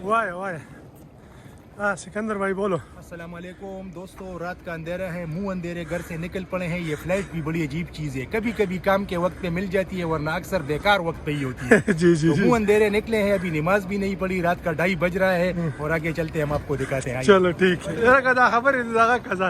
वाह वाह। हाँ सिकंदर भाई बोलो। अस्सलाम वालेकुम दोस्तों, रात का अंधेरा है, मुंह अंधेरे घर से निकल पड़े हैं। ये फ्लाइट भी बड़ी अजीब चीज़ है, कभी कभी काम के वक्त पे मिल जाती है वरना अक्सर बेकार वक्त पे ही होती है। जी जी तो जी। मुंह अंधेरे निकले हैं, अभी नमाज भी नहीं पड़ी, रात का 2:30 बज रहा है और आगे चलते हैं, हम आपको दिखाते हैं। चलो ठीक है। यार कदा खबर है दागा कजा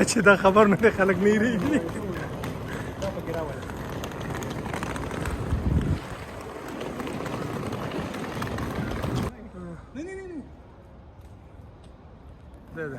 अच्छी दा खबर नहीं खलक नहीं रही। दे दे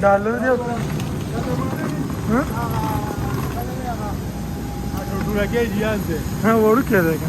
डॉलर दे हाँ हाँ वो क्या देगा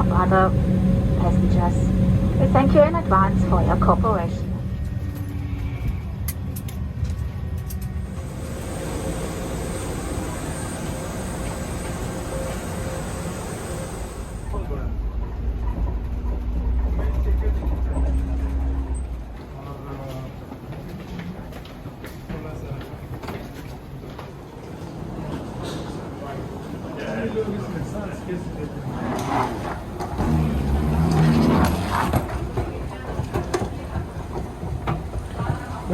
Of other passengers. We thank you in advance for your cooperation.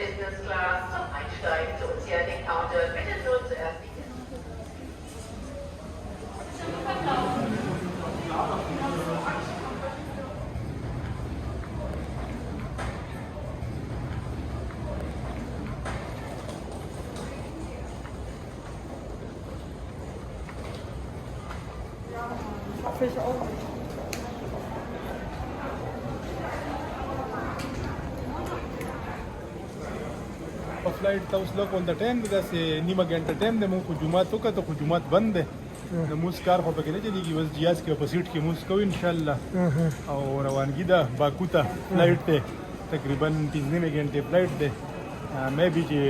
Business Class zum Einsteigen zu Oceanic Counter. Bitte nur zuerst die flight था उस लोग बोलता टाइम जैसे नीमा घंटा टाइम दे मुझको जुमात होगा तो कुछ जुमात बंद है तो मुझ कार को पकड़े चलेगी बस जियाज के ऊपर सीट की मुझको इंशाल्लाह और रवानगी दा बाकूता फ्लाइट थे तकरीबन 3 घंटे फ्लाइट थे मैं भी जे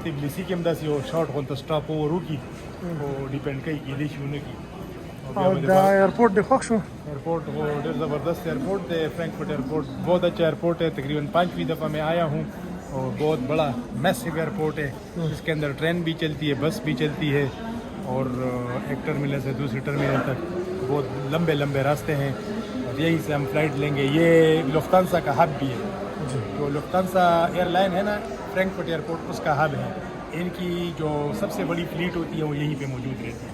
तिबलिसी के अंदर से शॉर्ट होता स्टॉप ओवर रुकी वो डिपेंड कई की लिश होने की और दा एयरपोर्ट देखो शो एयरपोर्ट वो डेढ़ ज़बरदस्त एयरपोर्ट है, फ्रैंकफर्ट एयरपोर्ट बहुत अच्छा एयरपोर्ट है, तकरीबन 5वीं दफ़ा मैं आया हूँ और बहुत बड़ा मैसिव एयरपोर्ट है जिसके अंदर ट्रेन भी चलती है, बस भी चलती है और एक टर्मिनल से दूसरे टर्मिनल तक बहुत लंबे लंबे रास्ते हैं और यहीं से हम फ्लाइट लेंगे। ये लुफ्तांसा का हब भी है, जो लुफ्तांसा एयरलाइन है ना फ्रैंकफर्ट एयरपोर्ट उसका हब है, इनकी जो सबसे बड़ी फ्लीट होती है वो यहीं पे मौजूद रहती है।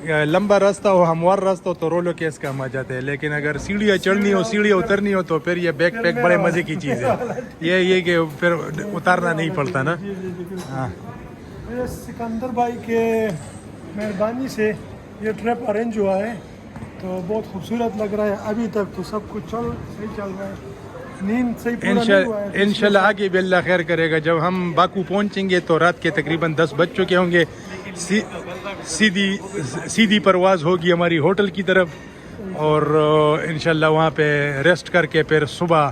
लंबा रास्ता हो, हमवार रास्ता हो तो रोलो केस का हम आ जाते हैं, लेकिन अगर सीढ़ियाँ चढ़नी हो, सीढ़ियाँ उतरनी हो तो फिर ये बैक पैक बड़े मज़े की चीज़ है। ये कि फिर उतारना नहीं पड़ता ना। हाँ, ये सिकंदर भाई के मेहरबानी से ये ट्रिप अरेंज हुआ है, तो बहुत खूबसूरत लग रहा है। अभी तक तो सब कुछ सही चल रहा है, नींद सही पूरा नहीं हुआ है। इंशाल्लाह आगे भी अल्लाह खैर करेगा। जब हम बाकू पहुंचेंगे तो रात के तकरीबन 10 बज चुके होंगे। सीधी परवाज़ होगी हमारी होटल की तरफ, और इंशाल्लाह वहाँ पे रेस्ट करके फिर सुबह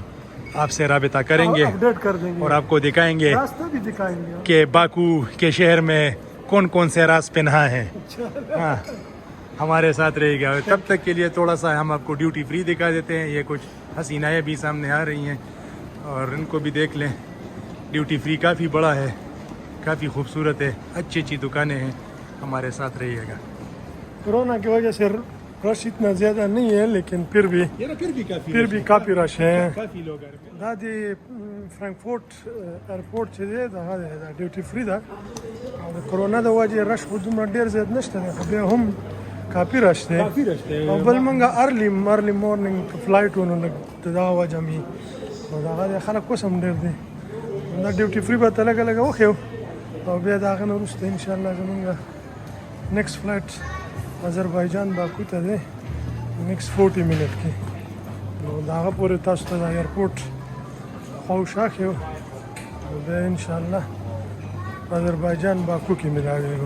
आपसे राबिता करेंगे, अपडेट कर देंगे और आपको दिखाएंगे रास्ता भी दिखाएंगे कि बाकू के शहर में कौन कौन से रास पहना है। हाँ, हमारे साथ रहेगा। तब तक के लिए थोड़ा सा हम आपको ड्यूटी फ्री दिखा देते हैं। ये कुछ हसीनाएँ भी सामने आ रही हैं और इनको भी देख लें। ड्यूटी फ्री काफ़ी बड़ा है, काफ़ी खूबसूरत है, अच्छी अच्छी दुकानें हैं। हमारे साथ रहिएगा। कोरोना की वजह से रश इतना ज़्यादा नहीं है, लेकिन फिर भी काफ़ी रश है। काफ़ी लोग आ रहे हैं। दादी फ्रैंकफर्ट एयरपोर्ट से ड्यूटी फ्री था, और कोरोना की वजह रश उधर ढेर ज़्यादा नशते हम काफ़ी रश थे। और बल मंगा अर्ली मॉर्निंग फ्लाइट उन्होंने वजह में खलक को ढेर थे ड्यूटी फ्री बात अलग अलग वो खेव, और बे दागन रुस्त इंशाल्लाह जमंगा नेक्स्ट फ्लाइट अजरबैजान बाकू थे नेक्स्ट 40 मिनट की। तो दागा पूरे तास्त एयरपोर्ट खौशा खेव, और बे इंशाल्लाह अजरबैजान बाकू की मिला गए।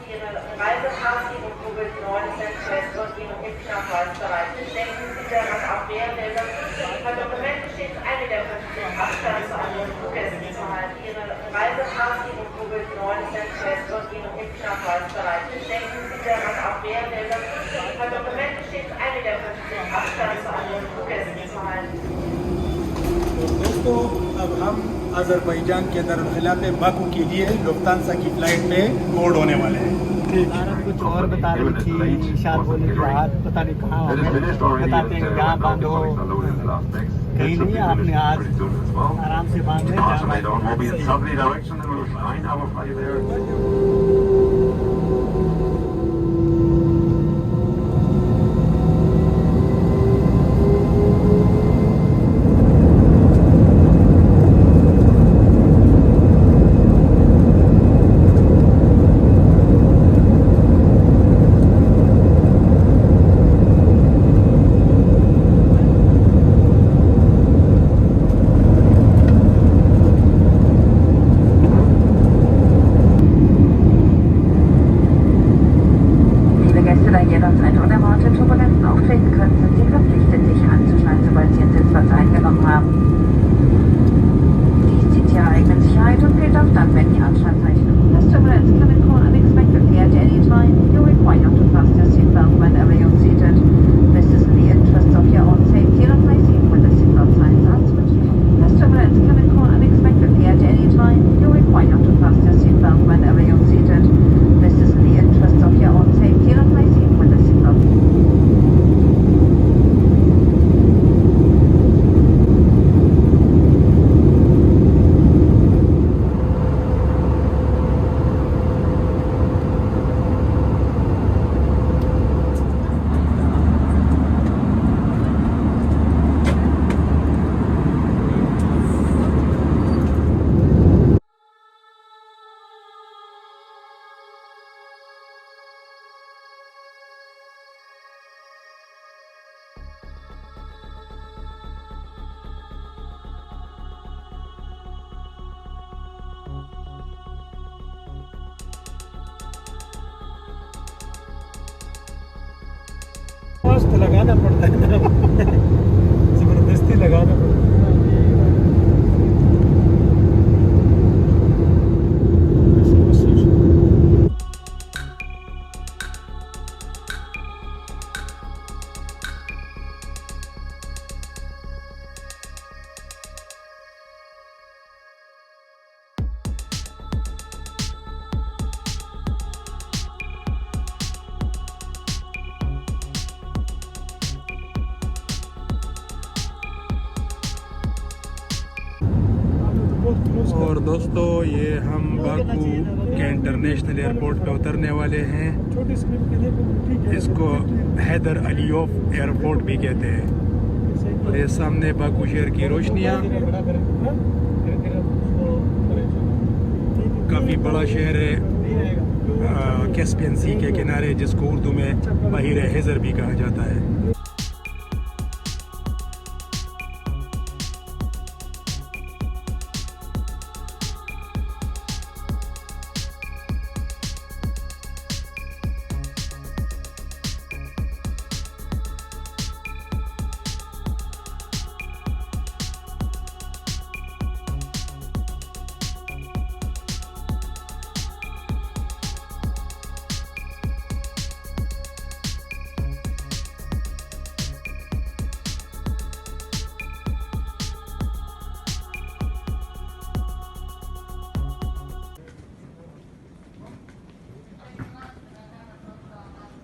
Ihre Reisepass, Ihre Covid-19 Test und Ihre Impfnachweis bereit ist. Denken Sie daran, auch während der Überprüfung Ihrer Dokumente stets eine der 15 Abstand zu anderen Fluggästen zu halten. Ihre Reisepass, Ihre Covid-19 Test und Ihre Impfnachweis bereit ist. Denken Sie daran, auch während der Überprüfung Ihrer Dokumente stets eine der 15 Abstand zu anderen Fluggästen zu halten. दोस्तों, अब हम Azerbaijan के दरखिला पे Baku के लिए Lufthansa की flight में board होने वाले हैं। कुछ और बता रही थी, इशार बोले कि हाथ पता नहीं कहाँ हो गए, बताते हैं यहाँ बांधो, कहीं नहीं। आपने आज आराम से बांध Liebe Gäste, da jederzeit unerwartete Turbulenzen auftreten können, sind Sie verpflichtet, sich anzuschnallen, sobald Sie Ihren Sitzplatz eingenommen haben. Dies dient Ihrer eigenen Sicherheit und gilt auch dann, wenn die Anschnallzeichen This turbulence can occur unexpectedly at any time. You're required to fasten your seatbelt whenever you're seated. This is in the interest of your own safety and replacing when the seatbelt signs are switched. This turbulence can occur unexpectedly at any time. You're required to fasten your seatbelt whenever you're seated. This is in the interest of your own safety and replacing when the seatbelt. मस्त लगाना पड़ता है ना, जबरदस्ती लगाना पड़ता है। बहुत क्लोज और दोस्तों ये हम बाकू के इंटरनेशनल एयरपोर्ट पे उतरने वाले हैं। छोटी स्क्रीन पे देखो तो ठीक है। इसको हैदर अलीयोफ एयरपोर्ट भी कहते हैं। और ये सामने बाकू शहर की रोशनियाँ, काफ़ी बड़ा शहर है कैस्पियन सी के किनारे, जिसको उर्दू में बहीर हेज़र भी कहा जाता है।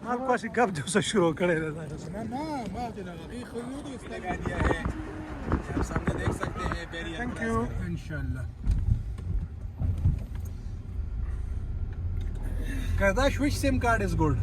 आपको ऐसी गप जो से शुरू करे रहता है। आप सामने देख सकते हैं बैरियर। Thank you. इंशाल्लाह। Kardash, which SIM card is good?